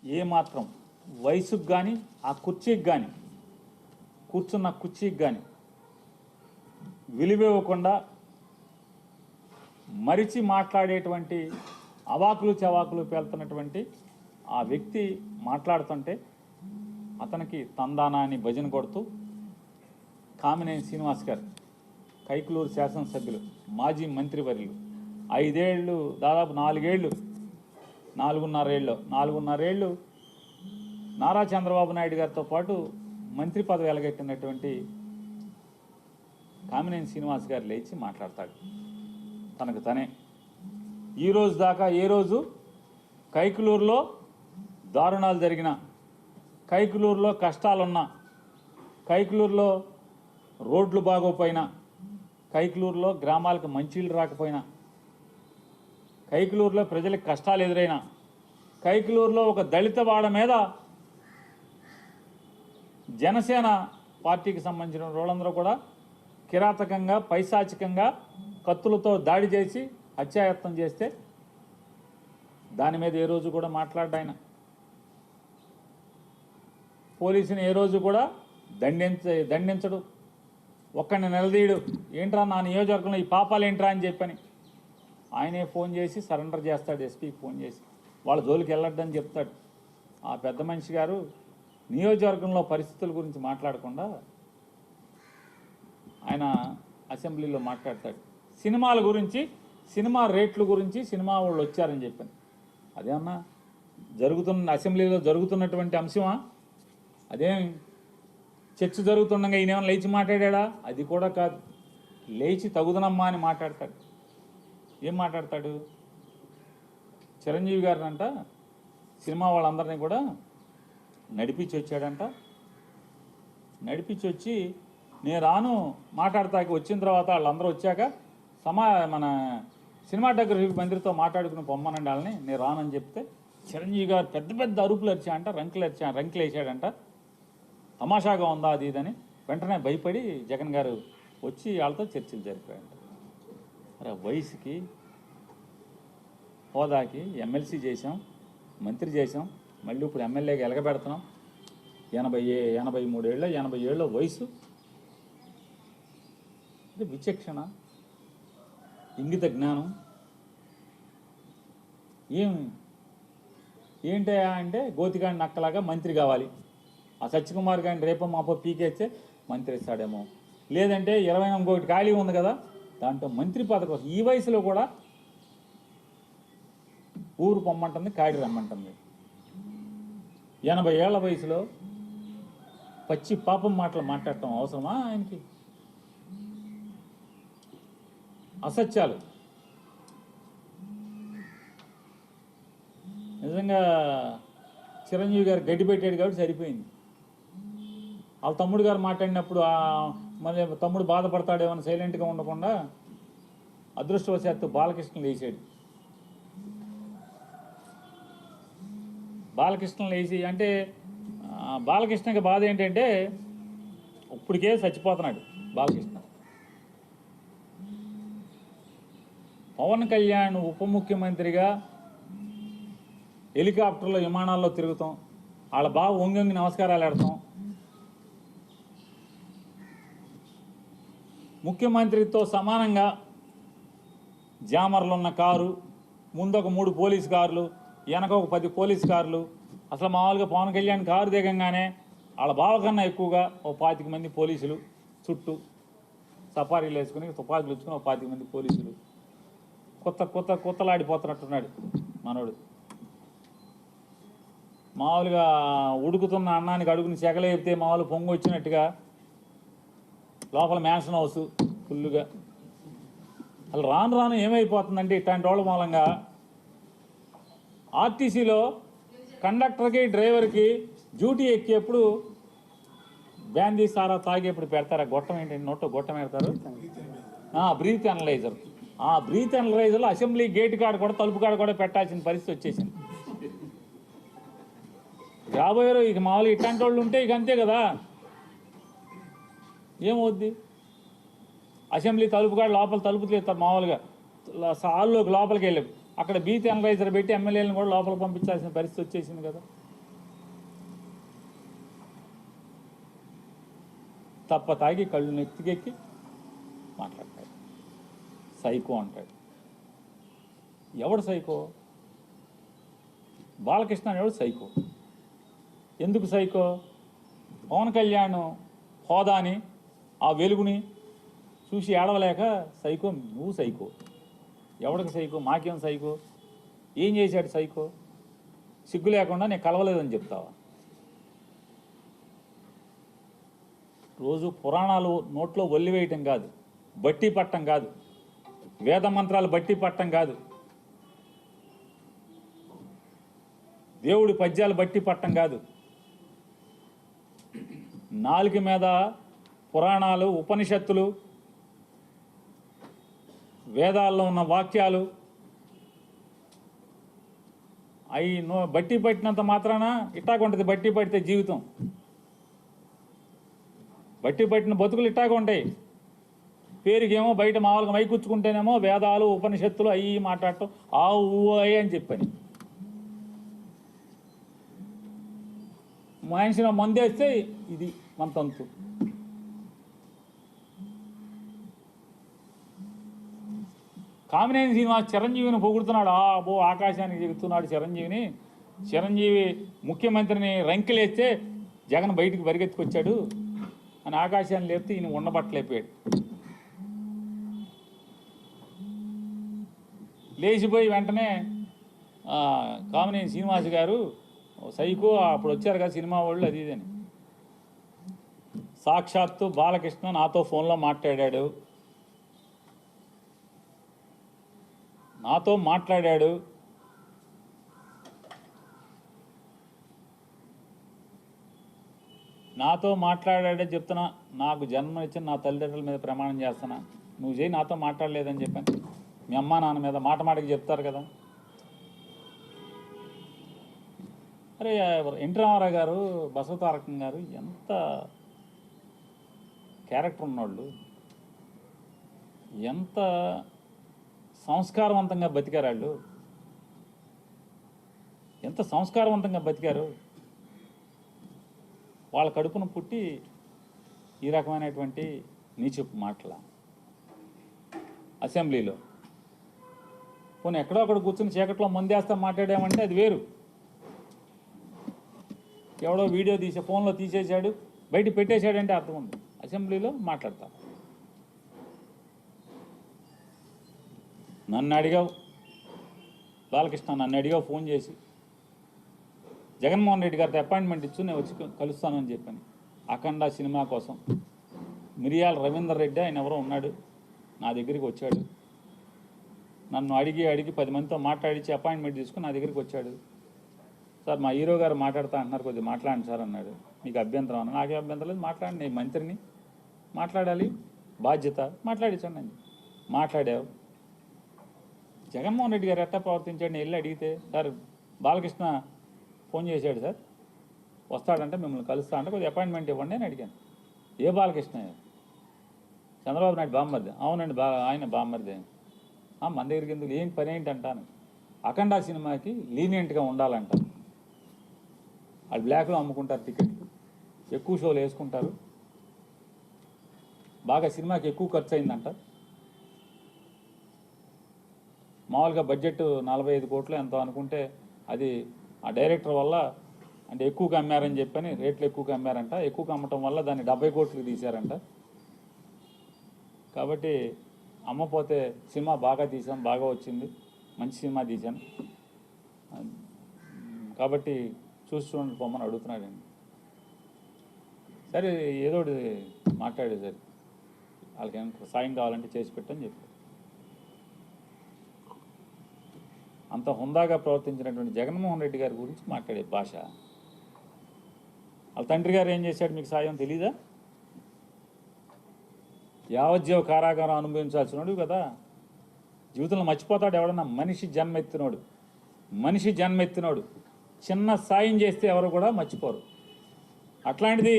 ఏమాత్రం వయసుకు కానీ ఆ కుర్చీకి కానీ కూర్చున్న కుర్చీకి కానీ విలువివ్వకుండా మరిచి మాట్లాడేటువంటి అవాకులు చవాకులు పేలుతున్నటువంటి ఆ వ్యక్తి మాట్లాడుతుంటే అతనికి తందానా అని భజన కొడుతూ కామినేని శ్రీనివాస్ గారు కైకులూరు శాసనసభ్యులు మాజీ మంత్రివర్యులు 5 ఏళ్ళు దాదాపు 4 ఏళ్ళు 4.5 ఏళ్ళు నారా చంద్రబాబు నాయుడు గారితో పాటు మంత్రి పదవి ఎలగెట్టినటువంటి కామినేని శ్రీనివాస్ గారు లేచి మాట్లాడతాడు తనకు తనే. ఈరోజు దాకా ఏ రోజు కైకులూరులో దారుణాలు జరిగిన, కైకులూరులో కష్టాలున్నా, కైకులూరులో రోడ్లు బాగోపోయినా, కైకులూరులో గ్రామాలకు మంచినీళ్ళు రాకపోయినా, కైకులూరులో ప్రజలకు కష్టాలు ఎదురైనా, కైకులూరులో ఒక దళిత వాడ మీద జనసేన పార్టీకి సంబంధించిన వాళ్ళందరూ కూడా కిరాతకంగా పైశాచికంగా కత్తులతో దాడి చేసి హత్యాయత్నం చేస్తే దాని మీద ఏ రోజు కూడా మాట్లాడ్డాయన. పోలీసుని ఏ రోజు కూడా దండించడు, ఒక్కడిని నిలదీయడు. ఏంట్రా నా నియోజకవర్గంలో ఈ పాపాలు ఏంట్రా అని చెప్పని ఆయనే ఫోన్ చేసి సరెండర్ చేస్తాడు, ఎస్పీకి ఫోన్ చేసి వాళ్ళ జోలికి వెళ్ళొద్దని చెప్తాడు. ఆ పెద్ద మనిషి గారు నియోజకవర్గంలో పరిస్థితుల గురించి మాట్లాడకుండా ఆయన అసెంబ్లీలో మాట్లాడతాడు. సినిమాల గురించి, సినిమా రేట్ల గురించి, సినిమా వాళ్ళు వచ్చారని చెప్పాను. అదేమన్నా అసెంబ్లీలో జరుగుతున్నటువంటి అంశమా? అదేం చర్చ జరుగుతుండగా ఈయనేమన్నా లేచి మాట్లాడా? అది కూడా కాదు. లేచి తగుదనమ్మా అని మాట్లాడతాడు. ఏం మాట్లాడతాడు? చిరంజీవి గారినంట సినిమా వాళ్ళందరినీ కూడా నడిపించి వచ్చాడంట. నడిపించి వచ్చి నేను రాను మాట్లాడతాకి వచ్చిన తర్వాత వాళ్ళందరూ వచ్చాక మన సినిమాటోగ్రఫీ మంత్రితో మాట్లాడుకుని పొమ్మనండి వాళ్ళని, నేను రానని చెప్తే చిరంజీవి గారు పెద్ద పెద్ద అరుపులు అరిచాయంట, రంకులు వేసాడంట. తమాషాగా ఉందా అది ఇదని వెంటనే భయపడి జగన్ గారు వచ్చి వాళ్ళతో చర్చలు జరిపాయంట. అరే వయసుకి హోదాకి ఎమ్మెల్సీ చేసాం, మంత్రి చేసాం, మళ్ళీ ఇప్పుడు ఎమ్మెల్యేగా ఎలగబెడుతున్నాం. 80 ఏళ్ళ వయసు. అంటే విచక్షణ, ఇంగిత జ్ఞానం ఏంటయా అంటే గోతిగాని నక్కలాగా మంత్రి కావాలి. ఆ సత్యకుమార్ గారిని రేపో మాపో పీకేస్తే మంత్రి ఇస్తాడేమో, లేదంటే 21 ఖాళీ ఉంది కదా దాంట్లో మంత్రి పదవి. ఈ వయసులో కూడా ఊరు పొమ్మంటుంది, కాడి రమ్మంటుంది. 80 ఏళ్ల వయసులో పచ్చి పాపం మాటలు మాట్లాడటం అవసరమా ఆయనకి? అసత్యాలు. నిజంగా చిరంజీవి గారు గడ్డి పెట్టాడు కాబట్టి సరిపోయింది. వాళ్ళ తమ్ముడు గారు మాట్లాడినప్పుడు మళ్ళీ తమ్ముడు బాధపడతాడేమని సైలెంట్గా ఉండకుండా అదృష్టవశాత్తు బాలకృష్ణ లేచాడు. బాలకృష్ణ లేచి అంటే బాలకృష్ణకి బాధ ఏంటంటే ఇప్పటికే చచ్చిపోతున్నాడు బాలకృష్ణ. పవన్ కళ్యాణ్ ఉప ముఖ్యమంత్రిగా హెలికాప్టర్లో విమానాల్లో తిరుగుతాం, వాళ్ళ బావ వంగి నమస్కారాలు పెడతాం. ముఖ్యమంత్రితో సమానంగా జామర్లు ఉన్న కారు, ముందు ఒక 3 పోలీస్ కార్లు, వెనక ఒక 10 పోలీస్ కార్లు. అసలు మామూలుగా పవన్ కళ్యాణ్ కారు దిగంగానే వాళ్ళ బావ కన్నా ఎక్కువగా ఓ 25 మంది పోలీసులు చుట్టూ సఫారీలు వేసుకుని తుపాకులు ఇచ్చుకుని ఓ 25 మంది పోలీసులు. కొత్తలాడిపోతున్నట్టున్నాడు మనోడు. మామూలుగా ఉడుకుతున్న అన్నానికి అడుగుని సెగలేపితే మామూలు పొంగు వచ్చినట్టుగా లోపల మ్యాన్షన్ హౌస్ ఫుల్లుగా. అసలు రాను ఏమైపోతుందంటే ఇట్లాంటి వాళ్ళ మూలంగా ఆర్టీసీలో కండక్టర్కి డ్రైవర్కి డ్యూటీ ఎక్కేప్పుడు బ్యాందీ సారా తాగేప్పుడు పెడతారు. గొట్టం ఏంటంటే నోట్లో గొట్టం పెడతారు, బ్రీత్ అనలైజర్. ఆ బ్రీత్ అనలైజర్లో అసెంబ్లీ గేట్ కాడ కూడా తలుపు కాడ కూడా పెట్టాల్సిన పరిస్థితి వచ్చేసింది. రాబోయారు ఇక మామూలుగా ఇట్లాంటి వాళ్ళు ఉంటే ఇక అంతే కదా. ఏమవుద్ది? అసెంబ్లీ తలుపు కాడ లోపల తలుపు తీస్తారు మామూలుగా హాల్లోకి లోపలికి వెళ్ళి అక్కడ బ్రీత్ అనలైజర్ పెట్టి ఎమ్మెల్యేలను కూడా లోపలికి పంపించాల్సిన పరిస్థితి వచ్చేసింది కదా. తప్ప తాగి కళ్ళు నెత్తికెక్కి మాట్లాడతాడు. సైకో అంటాడు. ఎవడు సైకో? బాలకృష్ణ ఎవడు సైకో? ఎందుకు సైకో? పవన్ కళ్యాణ్ హోదాని ఆ వెలుగుని చూసి ఏడవలేక సైకో. నువ్వు సైకో. ఎవడికి సైకో? మాకేం సైకో? ఏం చేశాడు సైకో? సిగ్గు లేకుండా నేను కలవలేదని చెప్తావా? రోజు పురాణాలు నోట్లో ఒల్లివేయటం కాదు, బట్టి పట్టం కాదు, వేద మంత్రాలు బట్టి పట్టం కాదు, దేవుడి పద్యాలు బట్టి పట్టం కాదు. నాలుగు మీద పురాణాలు, ఉపనిషత్తులు, వేదాల్లో ఉన్న వాక్యాలు అవి బట్టి పట్టినంత మాత్రాన ఇట్టాగుంటుంది. బట్టి పడితే జీవితం, బట్టి పట్టిన బతుకులు ఇట్టాగా ఉంటాయి. పేరుకేమో బయట మామూలుగా మైకూర్చుకుంటేనేమో వేదాలు, ఉపనిషత్తులు అవి మాట్లాడటం ఆ ఊ అయ్యి అని చెప్పని, మనిషిని మందేస్తే ఇది మన తంతు. కామినేని శ్రీనివాస్ చిరంజీవిని పొగుడుతున్నాడు. బో ఆకాశానికి చెబుతున్నాడు చిరంజీవిని. చిరంజీవి ముఖ్యమంత్రిని రంకెలేస్తే జగన్ బయటికి పరిగెత్తుకొచ్చాడు అని ఆకాశాన్ని లేపితే ఈయన ఉండబట్టలేపాడు. లేచిపోయి వెంటనే కామినేని శ్రీనివాస్ గారు సైకో, అప్పుడు వచ్చారు కదా సినిమా వాళ్ళు, అది ఇదని. సాక్షాత్తు బాలకృష్ణ నాతో ఫోన్లో మాట్లాడాడు. నాతో మాట్లాడాడే చెప్తున్నా. నాకు జన్మ ఇచ్చిన నా తల్లిదండ్రుల మీద ప్రమాణం చేస్తున్నా, నువ్వు చేయి నాతో మాట్లాడలేదని చెప్పాను. మీ అమ్మా నాన్న మీద మాటకి చెప్తారు కదా. అరే ఎన్టీ రామారావు గారు, బసవతారకం గారు ఎంత క్యారెక్టర్ ఉన్నవాళ్ళు, ఎంత సంస్కారవంతంగా బతికారు వాళ్ళు, ఎంత సంస్కారవంతంగా బతికారు. వాళ్ళ కడుపును పుట్టి ఈ రకమైనటువంటి నీచపు మాటల అసెంబ్లీలో. పోనీ ఎక్కడో అక్కడ కూర్చుని చీకట్లో మందేస్తా మాట్లాడామంటే అది వేరు. ఎవడో వీడియో తీసే ఫోన్లో తీసేశాడు, బయట పెట్టేశాడంటే అర్థం ఉంది. అసెంబ్లీలో మాట్లాడతా. నన్ను అడిగావు బాలకృష్ణ, నన్ను అడిగావు ఫోన్ చేసి, జగన్మోహన్ రెడ్డి గారితో అపాయింట్మెంట్ ఇచ్చు నేను వచ్చి కలుస్తానని చెప్పాను. అఖండ సినిమా కోసం మిరియాల రవీందర్ రెడ్డి ఆయన ఎవరో ఉన్నాడు, నా దగ్గరికి వచ్చాడు. నన్ను అడిగి 10 మందితో మాట్లాడించి అపాయింట్మెంట్ తీసుకుని నా దగ్గరికి వచ్చాడు. సార్ మా హీరో గారు మాట్లాడుతా అంటున్నారు, కొద్దిగా మాట్లాడండి సార్ అన్నాడు. మీకు అభ్యంతరం అన్నా? నాకే అభ్యంతరం లేదు, మాట్లాడండి, నేను మంత్రిని, మాట్లాడాలి, బాధ్యత, మాట్లాడించండి అని మాట్లాడావు. జగన్మోహన్ రెడ్డి గారు ఎట్టా ప్రవర్తించాడు? నేను వెళ్ళి అడిగితే, సార్ బాలకృష్ణ ఫోన్ చేశాడు సార్, వస్తాడంటే మిమ్మల్ని కలుస్తా అంటే కొద్దిగా అపాయింట్మెంట్ ఇవ్వండి అని అడిగాను. ఏ బాలకృష్ణ? చంద్రబాబు నాయుడు బామ్మర్ది. అవునండి, ఆయన బామ్మర్ది. మన దగ్గరికి ఎందుకు, ఏం పని ఏంటి అంటాను. అఖండ సినిమాకి లీనియంట్గా ఉండాలంట. వాళ్ళు బ్లాక్లో అమ్ముకుంటారు టికెట్లు, ఎక్కువ షోలు వేసుకుంటారు, బాగా సినిమాకి ఎక్కువ ఖర్చు అయిందంట. మామూలుగా బడ్జెట్ 45 కోట్లు ఎంతో అనుకుంటే అది ఆ డైరెక్టర్ వల్ల అంటే ఎక్కువగా అమ్మారని చెప్పని రేట్లు ఎక్కువగా అమ్మారంట. ఎక్కువగా అమ్మటం వల్ల దాన్ని 70 కోట్లకు తీశారంట. కాబట్టి అమ్మపోతే సినిమా బాగా తీసాం, బాగా వచ్చింది, మంచి సినిమా తీశాను, కాబట్టి చూసి చూడండి పొమ్మని అడుగుతున్నాడండి. సరే ఏదో మాట్లాడే సరే, వాళ్ళకి ఏమైనా సాయం కావాలంటే చేసి పెట్టని చెప్పి. అంత హుందాగా ప్రవర్తించినటువంటి జగన్మోహన్ రెడ్డి గారి గురించి మాట్లాడే భాష. వాళ్ళ తండ్రి గారు ఏం చేశాడు మీకు సాయం తెలీదా? యావజ్జీవ కారాగారం అనుభవించాల్సినోడు కదా. జీవితంలో మర్చిపోతాడు ఎవడన్నా? మనిషి జన్మెత్తినోడు చిన్న సాయం చేస్తే ఎవరు కూడా మర్చిపోరు. అట్లాంటిది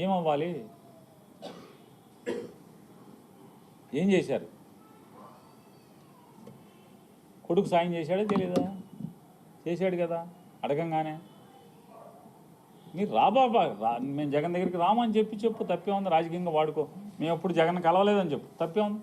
ఏమవ్వాలి? ఏం చేశారు? కొడుకు సాయం చేశాడో తెలీదా? చేశాడు కదా అడగంగానే. మీరు రాబాబా మేము జగన్ దగ్గరికి రామని చెప్పు తప్పే ఉంది, రాజకీయంగా వాడుకో, మేము ఎప్పుడు జగన్ కలవలేదని చెప్పు, తప్పే ఉంది.